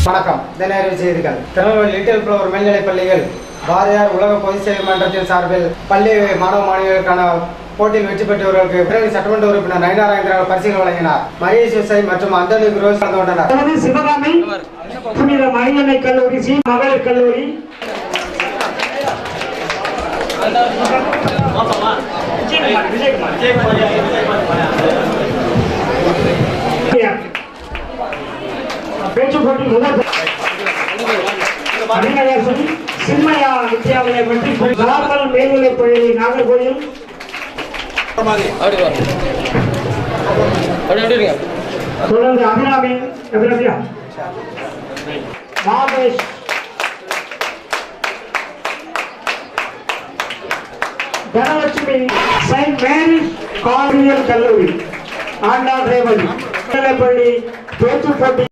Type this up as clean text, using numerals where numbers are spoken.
வணக்கம். தினசரி செய்திகள். திருநெல்வேலி லிட்டில் ஃப்ளவர் மேல்நிலைப் பள்ளியில் பாரதியார் உலக பொதுச் சேவை மன்றத்தின் சார்பில் பள்ளி மாணவ மாணவிகளுக்கான போட்டியில் வெற்றி பெற்றவர்களுக்கு பிறகு சட்டமன்ற உறுப்பினர் நயினாராயந்திரா பரிசுகள் வழங்கினார். மகேஷ் விசை மற்றும் அந்தோனி குரோஸ் கலந்து கொண்டனர். சிவகாமி புனித மணியன்னை கல்லூரி, மகளிர் கல்லூரி, பேச்சு போட்டி முதல் சின்மயா வித்யாலய மற்றும் நார்மல் மேல்நிலைப் பள்ளி நாகர்கோயில், தொடர்ந்து அபிராமி மாதேஷ், தனலட்சுமி செயின்ட் மேரிஸ் கார்டியல் கல்லூரி, ஆண்டாள் ரேவதி மேல்நிலைப் பள்ளி பேச்சு போட்டி